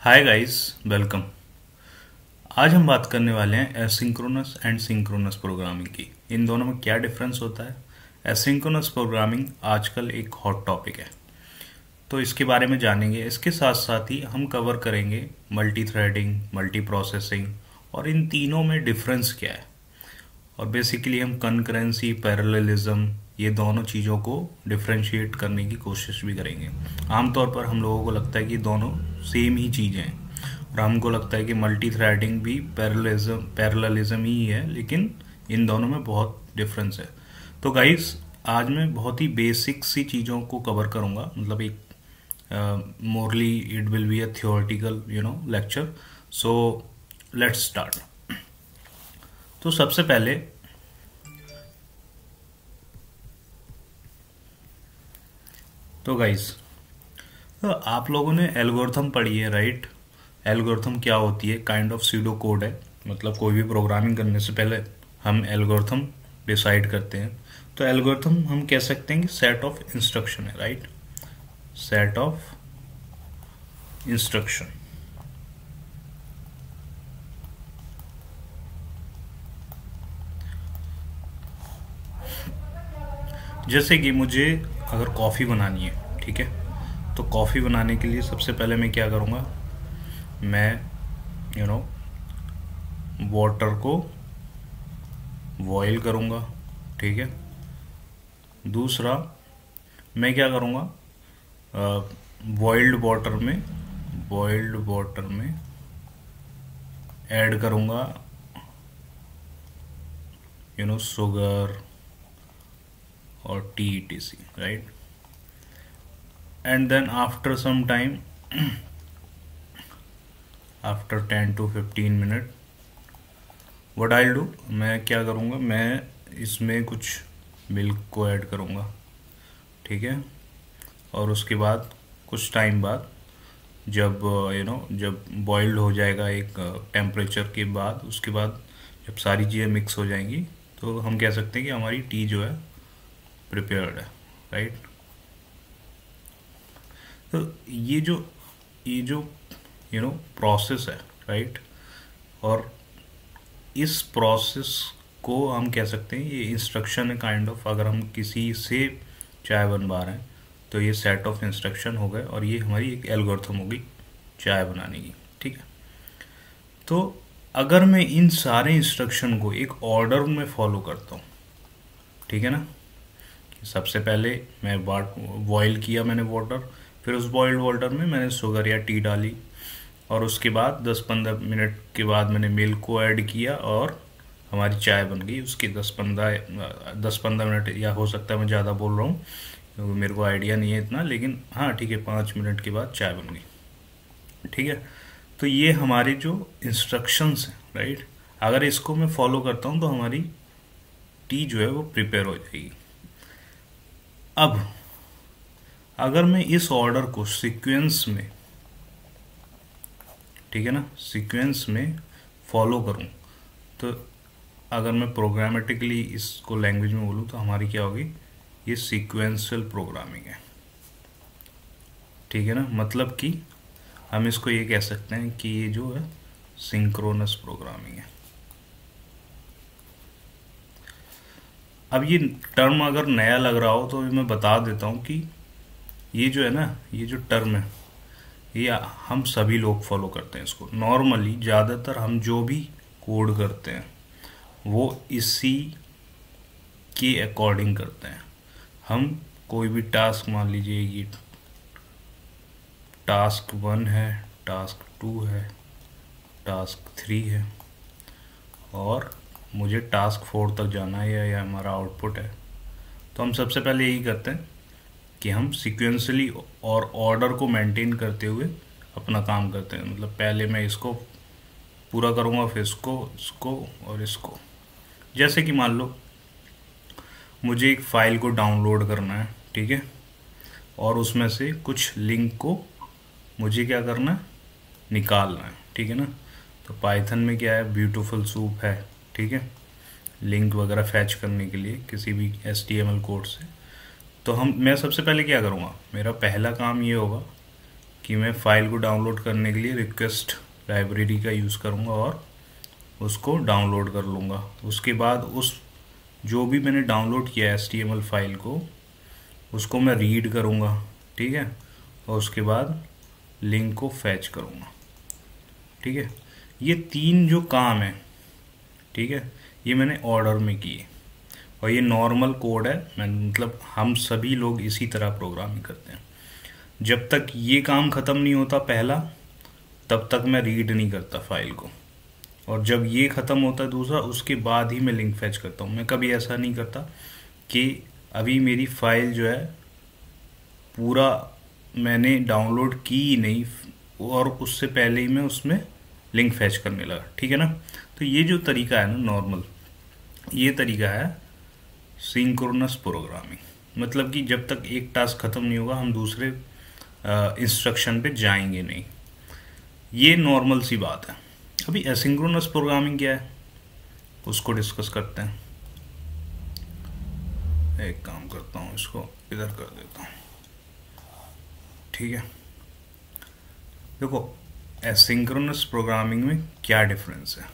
Hi guys, welcome. आज हम बात करने वाले हैं एसिंक्रोनस एंड सिंक्रोनस प्रोग्रामिंग की। इन दोनों में क्या डिफरेंस होता है। एसिंक्रोनस प्रोग्रामिंग आजकल एक हॉट टॉपिक है, तो इसके बारे में जानेंगे। इसके साथ साथ ही हम कवर करेंगे मल्टी थ्रेडिंग, मल्टी प्रोसेसिंग और इन तीनों में डिफरेंस क्या है। और बेसिकली हम कंकरेंसी, पैरेललिज्म, ये दोनों चीज़ों को डिफ्रेंशिएट करने की कोशिश भी करेंगे। आमतौर पर हम लोगों को लगता है कि दोनों सेम ही चीज़ें हैं, और हमको लगता है कि मल्टी थ्रेडिंग भी पैरेललिज्म ही है, लेकिन इन दोनों में बहुत डिफरेंस है। तो गाइस, आज मैं बहुत ही बेसिक सी चीज़ों को कवर करूँगा, मतलब एक morally it will be a theoretical lecture. So let's start. तो सबसे पहले तो गाइस, तो आप लोगों ने एल्गोरिथम पढ़ी है, राइट। एल्गोरिथम क्या होती है? काइंड ऑफ सीडो कोड है। मतलब कोई भी प्रोग्रामिंग करने से पहले हम एल्गोरिथम डिसाइड करते हैं। तो एल्गोरिथम हम कह सकते हैं कि सेट ऑफ इंस्ट्रक्शन है, राइट। Set of instruction. जैसे कि मुझे अगर कॉफ़ी बनानी है, ठीक है, तो कॉफ़ी बनाने के लिए सबसे पहले मैं क्या करूँगा, मैं वाटर को बॉयल करूँगा, ठीक है। दूसरा, मैं क्या करूँगा, बॉइल्ड वाटर में ऐड करूँगा शुगर और T etc, right? And then after some time, after 10 to 15 minute, what I'll do, मैं क्या करूँगा, मैं इसमें कुछ मिल्क को ऐड करूँगा, ठीक है। और उसके बाद कुछ टाइम बाद जब जब बॉइल्ड हो जाएगा एक टेम्परेचर के बाद, उसके बाद जब सारी चीज़ें मिक्स हो जाएंगी, तो हम कह सकते हैं कि हमारी टी जो है प्रिपेयर्ड है, राइट। तो ये जो प्रोसेस है, राइट। और इस प्रोसेस को हम कह सकते हैं ये इंस्ट्रक्शन है, काइंड ऑफ। अगर हम किसी से चाय बनवा रहे हैं तो ये सेट ऑफ इंस्ट्रक्शन हो गए, और ये हमारी एक एल्गोरिथम होगी चाय बनाने की, ठीक है। तो अगर मैं इन सारे इंस्ट्रक्शन को एक ऑर्डर में फॉलो करता हूँ, ठीक है ना। सबसे पहले मैं बॉयल किया मैंने वाटर, फिर उस बॉइल्ड वाटर में मैंने शुगर या टी डाली, और उसके बाद 10-15 मिनट के बाद मैंने मिल्क को ऐड किया और हमारी चाय बन गई। उसके 10-15 मिनट, या हो सकता है मैं ज़्यादा बोल रहा हूँ क्योंकि मेरे को आइडिया नहीं है इतना, लेकिन हाँ ठीक है, 5 मिनट के बाद चाय बन गई, ठीक है। तो ये हमारे जो इंस्ट्रक्शंस हैं, राइट, अगर इसको मैं फॉलो करता हूँ तो हमारी टी जो है वो प्रिपेयर हो जाएगी। अब अगर मैं इस ऑर्डर को सीक्वेंस में, ठीक है ना, सीक्वेंस में फॉलो करूं, तो अगर मैं प्रोग्रामेटिकली इसको लैंग्वेज में बोलूं तो हमारी क्या होगी, ये सीक्वेंशियल प्रोग्रामिंग है, ठीक है ना। मतलब कि हम इसको ये कह सकते हैं कि ये जो है सिंक्रोनस प्रोग्रामिंग है। अब ये टर्म अगर नया लग रहा हो तो मैं बता देता हूँ कि ये जो है ना, ये जो टर्म है, ये हम सभी लोग फॉलो करते हैं इसको। नॉर्मली ज़्यादातर हम जो भी कोड करते हैं वो इसी के अकॉर्डिंग करते हैं। हम कोई भी टास्क, मान लीजिए ये टास्क 1 है, टास्क 2 है, टास्क 3 है, और मुझे टास्क 4 तक जाना है, या हमारा आउटपुट है। तो हम सबसे पहले यही करते हैं कि हम सीक्वेंशली और ऑर्डर को मेंटेन करते हुए अपना काम करते हैं। मतलब पहले मैं इसको पूरा करूँगा, फिर इसको और इसको। जैसे कि मान लो मुझे एक फ़ाइल को डाउनलोड करना है, ठीक है, और उसमें से कुछ लिंक को मुझे क्या करना है, निकालना है, ठीक है ना। तो पाइथन में क्या है, ब्यूटीफुल सूप है, ठीक है, लिंक वगैरह फैच करने के लिए किसी भी HTML कोड से। तो मैं सबसे पहले क्या करूँगा, मेरा पहला काम ये होगा कि मैं फ़ाइल को डाउनलोड करने के लिए रिक्वेस्ट लाइब्रेरी का यूज़ करूँगा और उसको डाउनलोड कर लूँगा। उसके बाद उस जो भी मैंने डाउनलोड किया HTML फाइल को उसको मैं रीड करूँगा, ठीक है, और उसके बाद लिंक को फैच करूँगा, ठीक है। ये 3 जो काम है, ठीक है, ये मैंने ऑर्डर में किए और ये नॉर्मल कोड है। मैं मतलब हम सभी लोग इसी तरह प्रोग्रामिंग करते हैं। जब तक ये काम ख़त्म नहीं होता पहला, तब तक मैं रीड नहीं करता फाइल को, और जब ये ख़त्म होता है दूसरा, उसके बाद ही मैं लिंक फैच करता हूँ। मैं कभी ऐसा नहीं करता कि अभी मेरी फ़ाइल जो है पूरा मैंने डाउनलोड की ही नहीं और उससे पहले ही मैं उसमें लिंक फैच करने लगा, ठीक है ना। तो ये जो तरीका है ना नॉर्मल, ये तरीका है सिंक्रोनस प्रोग्रामिंग। मतलब कि जब तक एक टास्क ख़त्म नहीं होगा हम दूसरे इंस्ट्रक्शन पे जाएंगे नहीं। ये नॉर्मल सी बात है। अभी एसिंक्रोनस प्रोग्रामिंग क्या है उसको डिस्कस करते हैं। एक काम करता हूँ, इसको इधर कर देता हूँ, ठीक है। देखो एसिंक्रोनस प्रोग्रामिंग में क्या डिफरेंस है।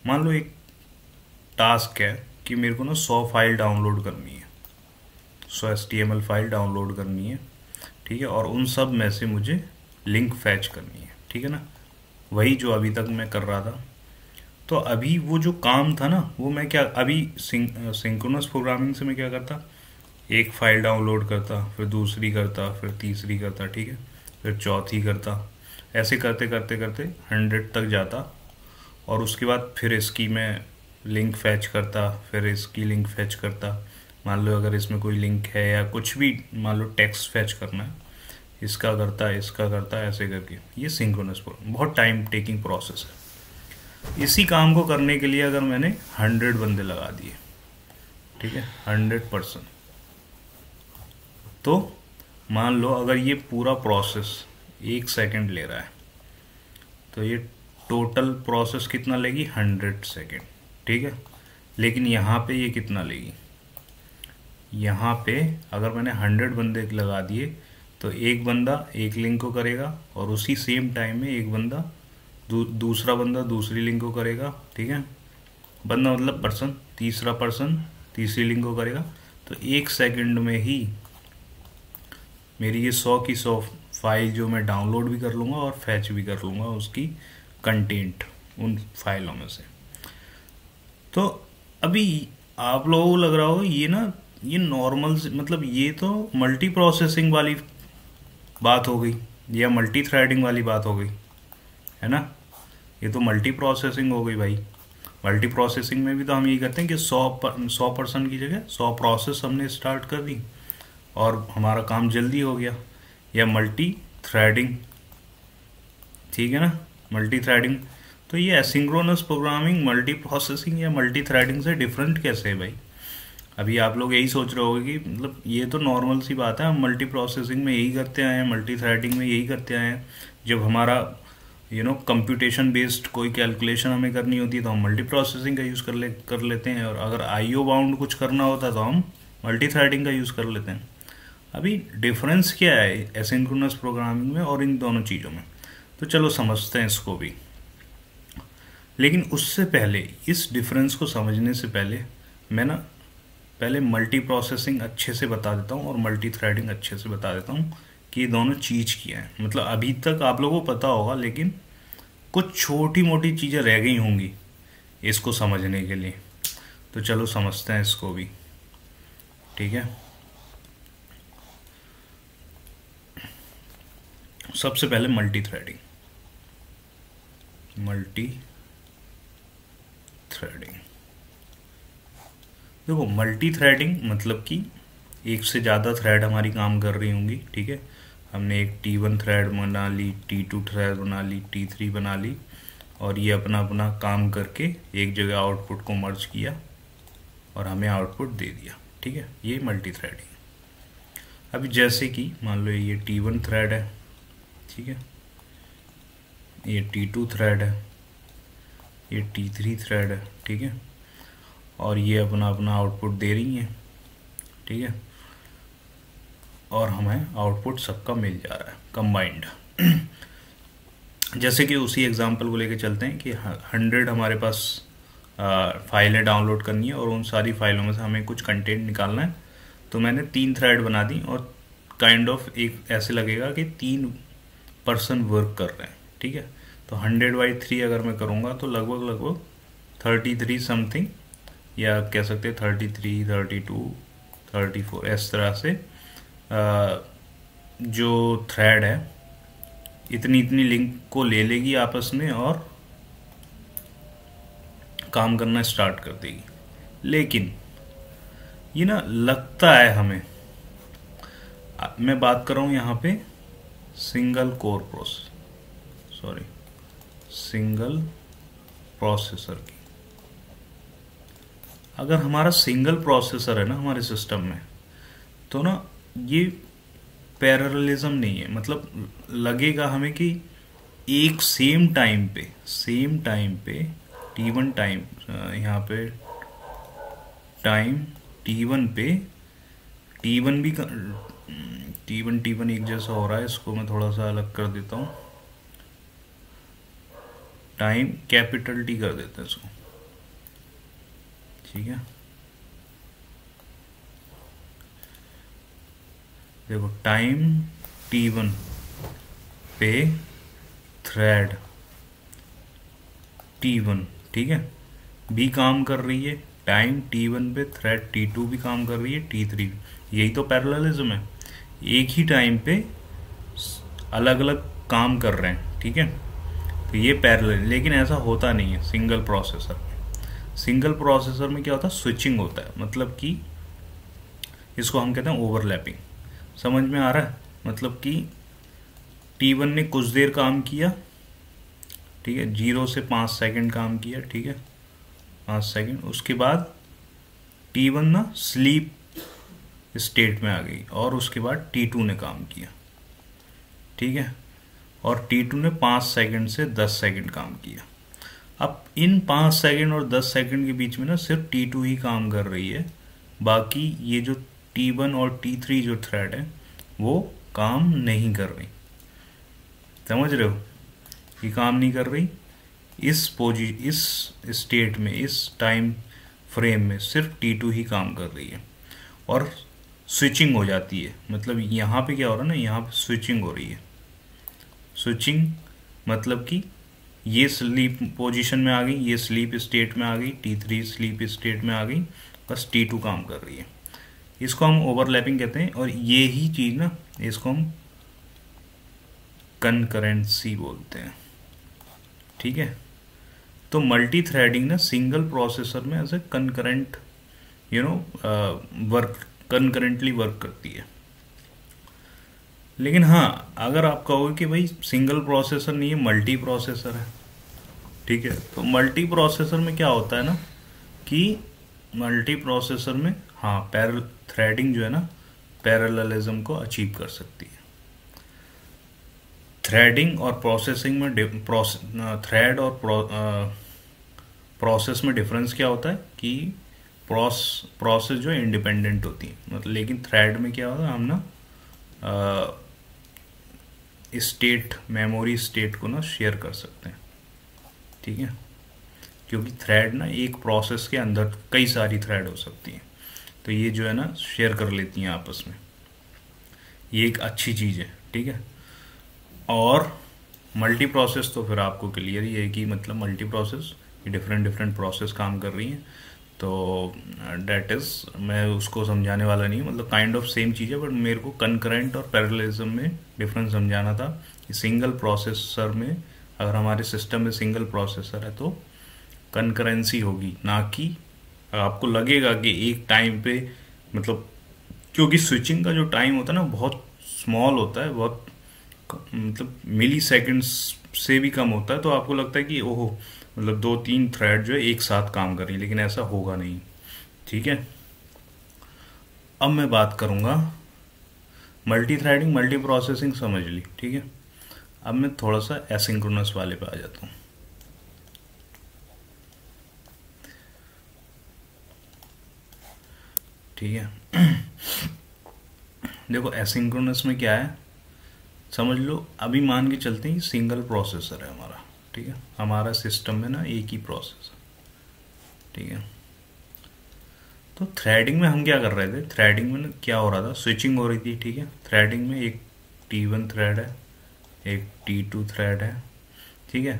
मान लो एक टास्क है कि मेरे को ना 100 फाइल डाउनलोड करनी है, 100 HTML फाइल डाउनलोड करनी है, ठीक है, और उन सब में से मुझे लिंक फैच करनी है, ठीक है ना। वही जो अभी तक मैं कर रहा था। तो अभी वो जो काम था ना, वो मैं क्या अभी सिंक्रोनस प्रोग्रामिंग से मैं क्या करता, एक फाइल डाउनलोड करता, फिर दूसरी करता, फिर तीसरी करता, ठीक है, फिर चौथी करता, ऐसे करते करते करते 100 तक जाता, और उसके बाद फिर इसकी मैं लिंक फैच करता, फिर इसकी लिंक फैच करता। मान लो अगर इसमें कोई लिंक है या कुछ भी, मान लो टेक्स्ट फैच करना है, इसका करता, इसका करता, ऐसे करके। ये सिंक्रोनस बहुत टाइम टेकिंग प्रोसेस है। इसी काम को करने के लिए अगर मैंने 100 बंदे लगा दिए, ठीक है, 100%, तो मान लो अगर ये पूरा प्रोसेस 1 सेकंड ले रहा है, तो ये टोटल प्रोसेस कितना लेगी, 100 सेकंड, ठीक है। लेकिन यहाँ पे ये कितना लेगी, यहाँ पे अगर मैंने 100 बंदे लगा दिए तो एक बंदा एक लिंक को करेगा, और उसी सेम टाइम में एक बंदा दूसरा बंदा दूसरी लिंक को करेगा, ठीक है। बंदा मतलब पर्सन, तीसरा पर्सन तीसरी लिंक को करेगा। तो 1 सेकंड में ही मेरी ये 100 की 100 फाइल जो मैं डाउनलोड भी कर लूँगा और फैच भी कर लूँगा उसकी कंटेंट उन फाइलों में से। तो अभी आप लोगों को लग रहा हो ये ना, ये नॉर्मल मतलब ये तो मल्टी प्रोसेसिंग वाली बात हो गई या मल्टी थ्रेडिंग वाली बात हो गई, है ना। ये तो मल्टी प्रोसेसिंग हो गई भाई। मल्टी प्रोसेसिंग में भी तो हम यही करते हैं कि 100% की जगह 100 प्रोसेस हमने स्टार्ट कर दी और हमारा काम जल्दी हो गया। या मल्टी थ्रेडिंग, ठीक है ना, मल्टी थ्रेडिंग। तो ये एसिंक्रोनस प्रोग्रामिंग मल्टी प्रोसेसिंग या मल्टी थ्रेडिंग से डिफरेंट कैसे है भाई। अभी आप लोग यही सोच रहे होगे कि मतलब ये तो नॉर्मल सी बात है, हम मल्टी प्रोसेसिंग में यही करते आए हैं, मल्टी थ्रेडिंग में यही करते आए हैं। जब हमारा कंप्यूटेशन बेस्ड कोई कैलकुलेशन हमें करनी होती है तो हम मल्टी प्रोसेसिंग का यूज़ कर लेते हैं, और अगर आईओ बाउंड कुछ करना होता तो हम मल्टी थ्रेडिंग का यूज़ कर लेते हैं। अभी डिफरेंस क्या है एसिंक्रोनस प्रोग्रामिंग में और इन दोनों चीज़ों में, तो चलो समझते हैं इसको भी। लेकिन उससे पहले, इस डिफरेंस को समझने से पहले मैं ना पहले मल्टी प्रोसेसिंग अच्छे से बता देता हूँ और मल्टी थ्रेडिंग अच्छे से बता देता हूँ कि ये दोनों चीज़ क्या है। मतलब अभी तक आप लोगों को पता होगा, लेकिन कुछ छोटी मोटी चीज़ें रह गई होंगी इसको समझने के लिए। तो चलो समझते हैं इसको भी, ठीक है। सबसे पहले मल्टी थ्रेडिंग। देखो मल्टी थ्रेडिंग मतलब कि एक से ज़्यादा थ्रेड हमारी काम कर रही होंगी, ठीक है। हमने एक T1 थ्रेड बना ली, T2 थ्रेड बना ली, T3 बना ली, और ये अपना अपना काम करके एक जगह आउटपुट को मर्ज किया और हमें आउटपुट दे दिया, ठीक है। ये मल्टी थ्रेडिंग। अभी जैसे कि मान लो ये T1 थ्रेड है, ठीक है, ये T2 थ्रेड है, ये T3 थ्रेड है, ठीक है, और ये अपना अपना आउटपुट दे रही हैं, ठीक है, और हमें आउटपुट सबका मिल जा रहा है कंबाइंड। जैसे कि उसी एग्जांपल को लेके चलते हैं कि 100 हमारे पास फाइलें डाउनलोड करनी है और उन सारी फाइलों में से हमें कुछ कंटेंट निकालना है। तो मैंने 3 थ्रेड बना दी और काइंड ऑफ एक ऐसे लगेगा कि 3 पर्सन वर्क कर रहे हैं, ठीक है। तो 100/3 अगर मैं करूँगा तो लगभग 33 समथिंग, या कह सकते हैं 33, 32, 34, इस तरह से जो थ्रेड है इतनी लिंक को ले लेगी आपस में और काम करना स्टार्ट कर देगी। लेकिन ये ना लगता है हमें, मैं बात कर रहा हूँ यहाँ पे सिंगल प्रोसेसर की। अगर हमारा सिंगल प्रोसेसर है ना हमारे सिस्टम में, तो ना ये पैरेललिज्म नहीं है। मतलब लगेगा हमें कि एक सेम टाइम पे T1 टाइम, यहाँ पे टाइम T1 पे T1 भी T1 एक जैसा हो रहा है। इसको मैं थोड़ा सा अलग कर देता हूँ, टाइम कैपिटल T कर देते हैं इसको, ठीक है। देखो टाइम T1 पे थ्रेड T1, ठीक है, भी काम कर रही है। टाइम T1 पे थ्रेड T2 भी काम कर रही है, T3। यही तो पैरेललिज्म है, एक ही टाइम पे अलग अलग काम कर रहे हैं, ठीक है। तो ये पैरेलल, लेकिन ऐसा होता नहीं है सिंगल प्रोसेसर में। सिंगल प्रोसेसर में क्या होता है, स्विचिंग होता है। मतलब कि इसको हम कहते हैं ओवरलैपिंग। समझ में आ रहा है? मतलब कि T1 ने कुछ देर काम किया, ठीक है, 0 से 5 सेकंड काम किया, ठीक है, 5 सेकंड। उसके बाद T1 ना स्लीप स्टेट में आ गई और उसके बाद T2 ने काम किया, ठीक है, और T2 ने 5 सेकंड से 10 सेकंड काम किया। अब इन 5 सेकंड और 10 सेकंड के बीच में ना सिर्फ T2 ही काम कर रही है, बाकी ये जो T1 और T3 जो थ्रेड है वो काम नहीं कर रही। समझ रहे हो? ये काम नहीं कर रही। इस स्टेट में, इस टाइम फ्रेम में सिर्फ T2 ही काम कर रही है और स्विचिंग हो जाती है। मतलब यहाँ पे क्या हो रहा है ना, यहाँ पे स्विचिंग हो रही है। स्विचिंग मतलब कि ये स्लीप पोजीशन में आ गई, ये स्लीप स्टेट में आ गई, T3 स्लीप स्टेट में आ गई, बस T2 काम कर रही है। इसको हम ओवरलैपिंग कहते हैं। और ये ही चीज़ ना, इसको हम कनकरेंसी बोलते हैं, ठीक है। तो मल्टी थ्रेडिंग ना सिंगल प्रोसेसर में ऐसे कनकरेंट कनकरेंटली वर्क करती है। लेकिन हाँ, अगर आप कहोगे कि भाई सिंगल प्रोसेसर नहीं है, मल्टी प्रोसेसर है, ठीक है, तो मल्टी प्रोसेसर में क्या होता है ना कि मल्टी प्रोसेसर में हाँ पैरेलल थ्रेडिंग जो है ना पैरेललिज्म को अचीव कर सकती है। थ्रेडिंग और प्रोसेसिंग में थ्रेड और प्रोसेस में डिफरेंस क्या होता है कि प्रोसेस जो है इंडिपेंडेंट होती है, मतलब, लेकिन थ्रेड में क्या होता है, हम ना स्टेट, मेमोरी स्टेट को ना शेयर कर सकते हैं, ठीक है, क्योंकि थ्रेड ना एक प्रोसेस के अंदर कई सारी थ्रेड हो सकती हैं, तो ये जो है ना शेयर कर लेती हैं आपस में। ये एक अच्छी चीज़ है, ठीक है। और मल्टी प्रोसेस तो फिर आपको क्लियर ही है कि मतलब मल्टी प्रोसेस डिफरेंट प्रोसेस काम कर रही हैं, तो डेट इज़, मैं उसको समझाने वाला नहीं हूँ। मतलब काइंड ऑफ सेम चीज़ है, बट मेरे को कनकरेंट और पैरेललिज्म में डिफरेंस समझाना था कि सिंगल प्रोसेसर में, अगर हमारे सिस्टम में सिंगल प्रोसेसर है तो कनकरेंसी होगी, ना कि आपको लगेगा कि एक टाइम पे, मतलब क्योंकि स्विचिंग का जो टाइम होता है ना बहुत स्मॉल होता है, बहुत मतलब मिली सेकेंड्स से भी कम होता है, तो आपको लगता है कि ओहो, मतलब 2-3 थ्रेड जो है एक साथ काम कर रही है, लेकिन ऐसा होगा नहीं, ठीक है। अब मैं बात करूंगा मल्टी थ्रेडिंग, मल्टी प्रोसेसिंग समझ ली, ठीक है। अब मैं थोड़ा सा एसिंक्रोनस वाले पे आ जाता हूँ। ठीक है। देखो एसिंक्रोनस में क्या है, समझ लो अभी मान के चलते हैं सिंगल प्रोसेसर है हमारा, ठीक है, हमारा सिस्टम में ना एक ही प्रोसेसर, ठीक है। तो थ्रेडिंग में हम क्या कर रहे थे, थ्रेडिंग में क्या हो रहा था, स्विचिंग हो रही थी, ठीक है। थ्रेडिंग में एक T1 थ्रेड है, एक T2 थ्रेड है, ठीक है।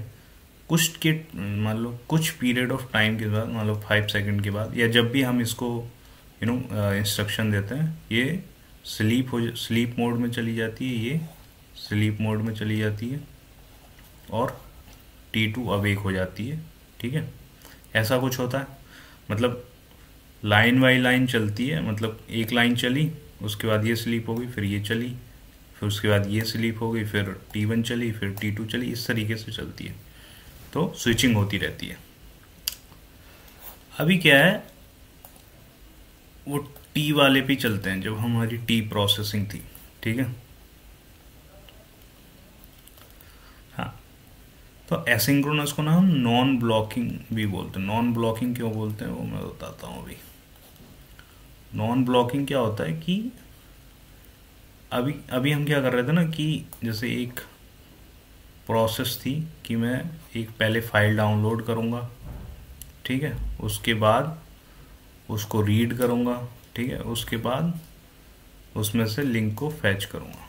कुछ के मान लो कुछ पीरियड ऑफ टाइम के बाद, मान लो 5 सेकंड के बाद, या जब भी हम इसको इंस्ट्रक्शन देते हैं, ये स्लीप मोड में चली जाती है, ये स्लीप मोड में चली जाती है, और T2 अवेक हो जाती है, ठीक है। ऐसा कुछ होता है, मतलब लाइन बाई लाइन चलती है, मतलब एक लाइन चली, उसके बाद ये स्लीप हो गई, फिर ये चली, फिर उसके बाद ये स्लीप हो गई, फिर T1 चली, फिर T2 चली, इस तरीके से चलती है। तो स्विचिंग होती रहती है। अभी क्या है, वो टी वाले पे चलते हैं, जब हमारी टी प्रोसेसिंग थी, ठीक है। हाँ, तो एसिंक्रोनस को ना हम नॉन ब्लॉकिंग भी बोलते हैं। नॉन ब्लॉकिंग क्यों बोलते हैं वो मैं बताता हूँ अभी। नॉन ब्लॉकिंग क्या होता है कि अभी अभी हम क्या कर रहे थे ना, कि जैसे एक प्रोसेस थी कि मैं एक पहले फाइल डाउनलोड करूँगा, ठीक है, उसके बाद उसको रीड करूँगा, ठीक है, उसके बाद उसमें से लिंक को फैच करूँगा।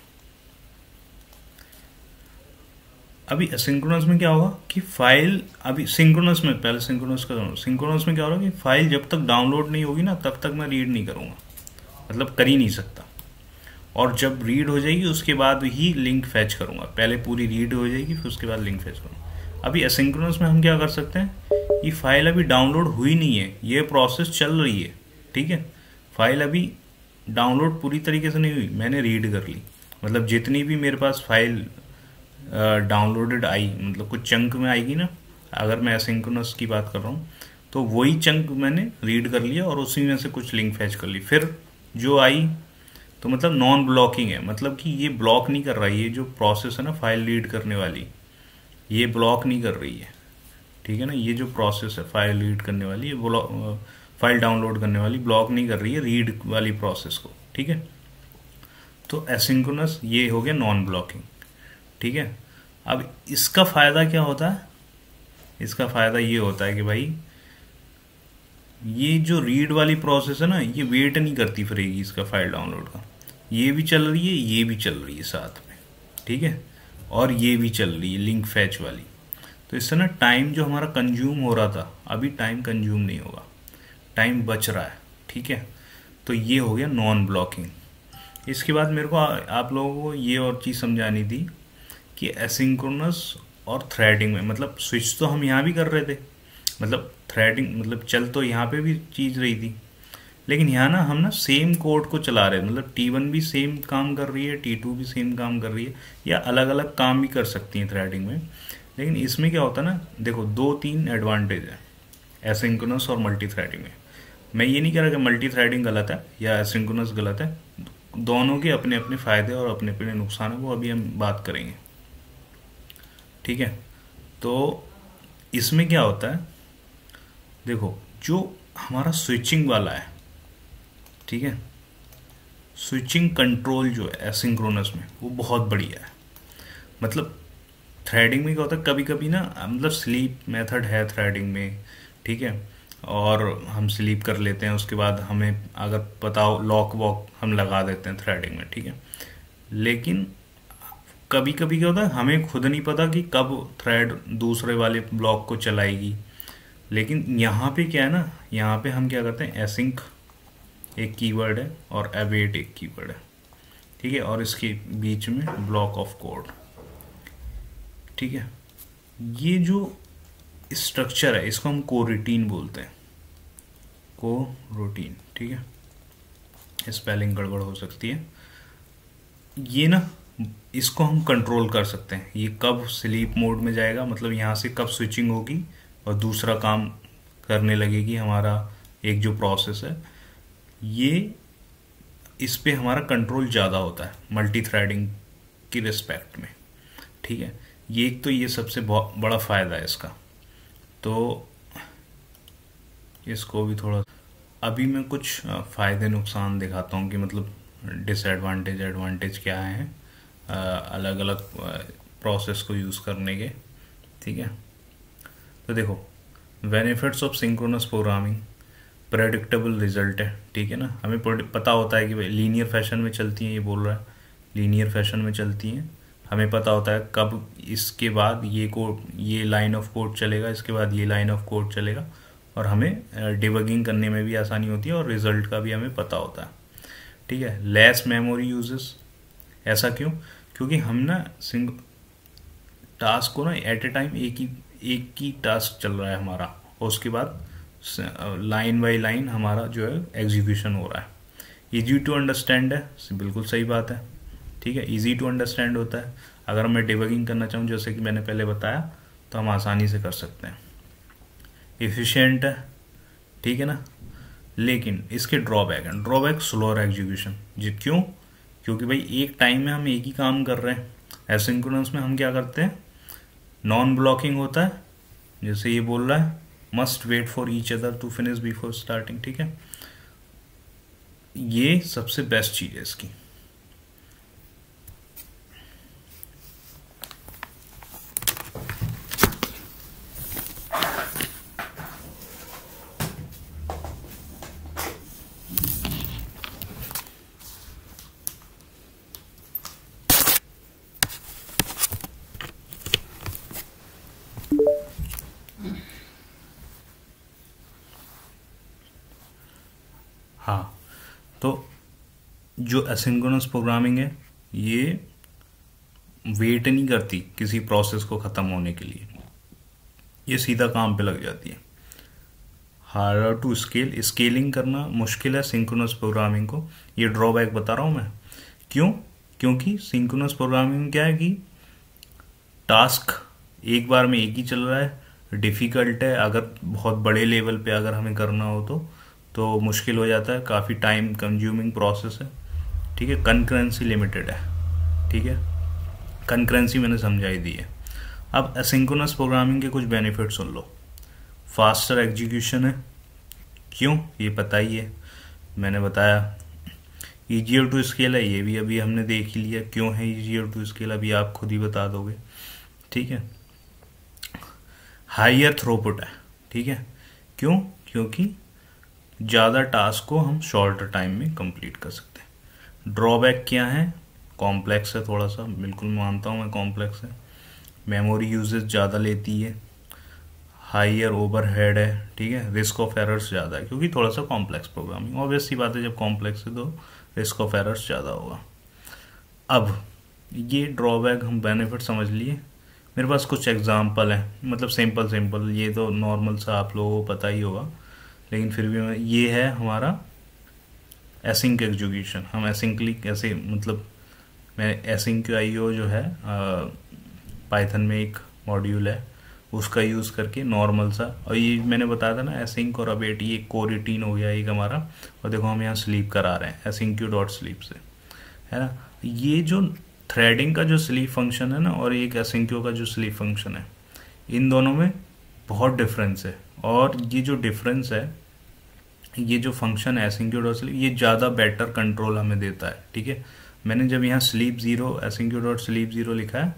अभी एसिंक्रोनस में क्या होगा कि फाइल, अभी सिंक्रोनस में, पहले सिंक्रोनस का, सिंक्रोनस में क्या होगा कि फाइल जब तक डाउनलोड नहीं होगी ना, तब तक मैं रीड नहीं करूँगा, मतलब कर ही नहीं सकता। और जब रीड हो जाएगी उसके बाद ही लिंक फैच करूँगा। पहले पूरी रीड हो जाएगी, फिर उसके बाद लिंक फैच करूँगा। अभी एसिंक्रोनस में हम क्या कर सकते हैं, ये फाइल अभी डाउनलोड हुई नहीं है, ये प्रोसेस चल रही है, ठीक है। फाइल अभी डाउनलोड पूरी तरीके से नहीं हुई, मैंने रीड कर ली, मतलब जितनी भी मेरे पास फाइल डाउनलोडेड आई, मतलब कुछ चंक में आएगी ना, अगर मैं एसिंक्रोनस की बात कर रहा हूँ, तो वही चंक मैंने रीड कर लिया और उसी में से कुछ लिंक फैच कर ली, फिर जो आई, तो मतलब नॉन ब्लॉकिंग है, मतलब कि ये ब्लॉक नहीं कर रहा है, ये जो प्रोसेस है ना फाइल रीड करने वाली, ये ब्लॉक नहीं कर रही है, ठीक है ना। ये जो प्रोसेस है फाइल रीड करने वाली, ये फाइल डाउनलोड करने वाली ब्लॉक नहीं कर रही है रीड वाली प्रोसेस को, ठीक है। तो एसिंक्रोनस ये हो गया नॉन ब्लॉकिंग, ठीक है। अब इसका फायदा क्या होता है, इसका फायदा ये होता है कि भाई ये जो रीड वाली प्रोसेस है ना, ये वेट नहीं करती फिरेगी इसका फाइल डाउनलोड का, ये भी चल रही है, ये भी चल रही है साथ में, ठीक है, और ये भी चल रही है लिंक फैच वाली। तो इससे ना टाइम जो हमारा कंज्यूम हो रहा था, अभी टाइम कंज्यूम नहीं होगा, टाइम बच रहा है, ठीक है। तो ये हो गया नॉन ब्लॉकिंग। इसके बाद मेरे को आप लोगों को ये और चीज़ समझानी थी कि एसिंक्रोनस और थ्रेडिंग में, मतलब स्विच तो हम यहाँ भी कर रहे थे, मतलब थ्रेडिंग मतलब चल तो यहाँ पे भी चीज़ रही थी, लेकिन यहाँ ना हम ना सेम कोड को चला रहे हैं, मतलब T1 भी सेम काम कर रही है, T2 भी सेम काम कर रही है, या अलग अलग काम भी कर सकती हैं थ्रेडिंग में। लेकिन इसमें क्या होता है ना, देखो 2-3 एडवांटेज है एसिंक्रोनस और मल्टी थ्रेडिंग में। मैं ये नहीं कह रहा कि मल्टी थ्रेडिंग गलत है या एसिंक्रोनस गलत है, दोनों के अपने अपने फ़ायदे और अपने अपने नुकसान है, वो अभी हम बात करेंगे, ठीक है। तो इसमें क्या होता है, देखो जो हमारा स्विचिंग वाला है, ठीक है, स्विचिंग कंट्रोल जो है एसिंक्रोनस में वो बहुत बढ़िया है। मतलब थ्रेडिंग में क्या होता है, कभी कभी ना, मतलब स्लीप मेथड है थ्रेडिंग में, ठीक है, और हम स्लीप कर लेते हैं, उसके बाद हमें अगर पता हो लॉक वॉक हम लगा देते हैं थ्रेडिंग में, ठीक है। लेकिन कभी कभी क्या होता है, हमें खुद नहीं पता कि कब थ्रेड दूसरे वाले ब्लॉक को चलाएगी। लेकिन यहाँ पे क्या है ना, यहाँ पे हम क्या करते हैं, एसिंक एक कीवर्ड है और अवेट एक कीवर्ड है, ठीक है, और इसके बीच में ब्लॉक ऑफ कोड, ठीक है। ये जो स्ट्रक्चर है इसको हम कोरूटीन बोलते हैं, कोरूटीन, ठीक है, स्पेलिंग गड़बड़ हो सकती है। ये ना इसको हम कंट्रोल कर सकते हैं, ये कब स्लीप मोड में जाएगा, मतलब यहाँ से कब स्विचिंग होगी और दूसरा काम करने लगेगी हमारा एक जो प्रोसेस है, ये इस पे हमारा कंट्रोल ज़्यादा होता है मल्टी थ्रेडिंग की रिस्पेक्ट में, ठीक है। ये एक तो ये सबसे बहुत बड़ा फ़ायदा है इसका। तो इसको भी थोड़ा, अभी मैं कुछ फ़ायदे नुकसान दिखाता हूँ कि मतलब डिसएडवांटेज एडवांटेज क्या है अलग अलग प्रोसेस को यूज़ करने के। ठीक है, तो देखो, benefits of synchronous programming, predictable result है। ठीक है ना, हमें पता होता है कि भाई लीनियर फैशन में चलती हैं, ये बोल रहा है लीनियर फैशन में चलती हैं। हमें पता होता है कब इसके बाद ये कोड, ये लाइन ऑफ कोड चलेगा, इसके बाद ये लाइन ऑफ कोड चलेगा, और हमें डिबगिंग करने में भी आसानी होती है और रिजल्ट का भी हमें पता होता है। ठीक है, लेस मेमोरी यूजेस। ऐसा क्यों? क्योंकि हम ना टास्क को ना एट ए टाइम एक ही टास्क चल रहा है हमारा, और उसके बाद लाइन बाय लाइन हमारा जो है एग्जीक्यूशन हो रहा है। इजी टू अंडरस्टैंड है, बिल्कुल सही बात है। ठीक है, इजी टू अंडरस्टैंड होता है। अगर मैं डिबगिंग करना चाहूँ, जैसे कि मैंने पहले बताया, तो हम आसानी से कर सकते हैं। एफिशिएंट है, ठीक है ना। लेकिन इसके ड्रॉबैक है, ड्रॉबैक स्लोअर एग्जीक्यूशन। जी क्यों? क्योंकि भाई एक टाइम में हम एक ही काम कर रहे हैं। एसिंक्रोनस में हम क्या करते हैं, नॉन ब्लॉकिंग होता है, जैसे ये बोल रहा है must wait for each other to finish before starting. ठीक है, ये सबसे बेस्ट चीज है इसकी। हाँ, तो जो एसिंक्रोनस प्रोग्रामिंग है, ये वेट नहीं करती किसी प्रोसेस को ख़त्म होने के लिए, ये सीधा काम पे लग जाती है। हार्डर टू स्केल, स्केलिंग करना मुश्किल है सिंक्रोनस प्रोग्रामिंग को। ये ड्रॉबैक बता रहा हूँ मैं। क्यों? क्योंकि सिंक्रोनस प्रोग्रामिंग में क्या है कि टास्क एक बार में एक ही चल रहा है, डिफ़िकल्ट है। अगर बहुत बड़े लेवल पे अगर हमें करना हो तो मुश्किल हो जाता है, काफ़ी टाइम कंज्यूमिंग प्रोसेस है। ठीक है, कंकरेंसी लिमिटेड है। ठीक है, कंकरेंसी मैंने समझाई दी है। अब एसिंक्रोनस प्रोग्रामिंग के कुछ बेनिफिट सुन लो। फास्टर एग्जीक्यूशन है। क्यों? ये पता ही है, मैंने बताया। ईजियर टू स्केल है, ये भी अभी हमने देख ही लिया क्यों है ईजियर टू स्केल, अभी आप खुद ही बता दोगे। ठीक है, हाइयर थ्रूपुट है। ठीक है, क्यों? क्योंकि ज़्यादा टास्क को हम शॉर्टर टाइम में कंप्लीट कर सकते हैं। ड्रॉबैक क्या है? कॉम्प्लेक्स है थोड़ा सा, बिल्कुल मानता हूँ मैं कॉम्प्लेक्स है। मेमोरी यूजेस ज़्यादा लेती है, हाइयर ओवरहेड है। ठीक है, रिस्क ऑफ एरर्स ज़्यादा है, क्योंकि थोड़ा सा कॉम्प्लेक्स प्रोग्रामिंग, ऑब्वियस सी बात है, जब कॉम्प्लेक्स है तो रिस्क ऑफ एरर्स ज़्यादा होगा। अब ये ड्रॉबैक हम बेनिफिट समझ लिए। मेरे पास कुछ एग्जांपल है, मतलब सिंपल, ये तो नॉर्मल सा आप लोगों को पता ही होगा, लेकिन फिर भी ये है हमारा एसिंक एग्जीक्यूशन। हम एसिंकली कैसे, मतलब मैं एसिंक IO जो है पाइथन में एक मॉड्यूल है, उसका यूज़ करके नॉर्मल सा, और ये मैंने बताया था ना एसिंक और अवेट, ये कोरिटीन हो गया एक हमारा, और देखो हम यहाँ स्लीप करा रहे हैं asyncio.sleep से, है ना। ये जो थ्रेडिंग का जो स्लीप फंक्शन है ना, और एक asyncio का जो स्लीप फंक्शन है, इन दोनों में बहुत डिफरेंस है। और ये जो डिफरेंस है, ये जो फंक्शन है asyncio.sleep, ये ज़्यादा बेटर कंट्रोल हमें देता है। ठीक है, मैंने जब यहाँ sleep 0 asyncio.sleep 0 लिखा है,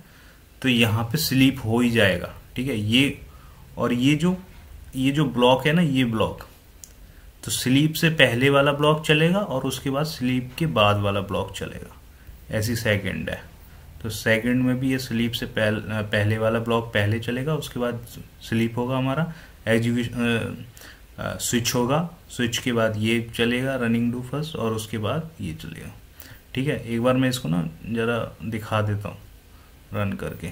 तो यहाँ पे स्लीप हो ही जाएगा। ठीक है, ये और ये जो ब्लॉक है ना, ये ब्लॉक, तो स्लीप से पहले वाला ब्लॉक चलेगा और उसके बाद स्लीप के बाद वाला ब्लॉक चलेगा, ऐसी सेकंड है। तो सेकंड में भी ये स्लीप से पहले वाला ब्लॉक पहले चलेगा, उसके बाद स्लीप होगा हमारा, एग्जीक्यूशन स्विच होगा, स्विच के बाद ये चलेगा रनिंग डू फर्स्ट, और उसके बाद ये चलेगा। ठीक है, एक बार मैं इसको ना ज़रा दिखा देता हूँ रन करके।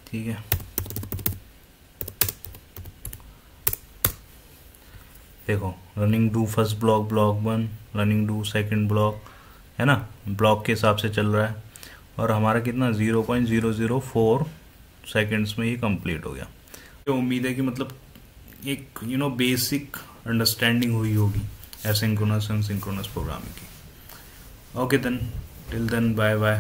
ठीक है, देखो running do first block, block 1, running do second block, है ना, ब्लॉक के हिसाब से चल रहा है, और हमारा कितना 0.004 सेकंड्स में ये कंप्लीट हो गया। तो उम्मीद है कि मतलब एक बेसिक अंडरस्टैंडिंग हुई होगी एसिंक्रोनस एंड सिंक्रोनस प्रोग्रामिंग की। Okay then. Till then bye bye.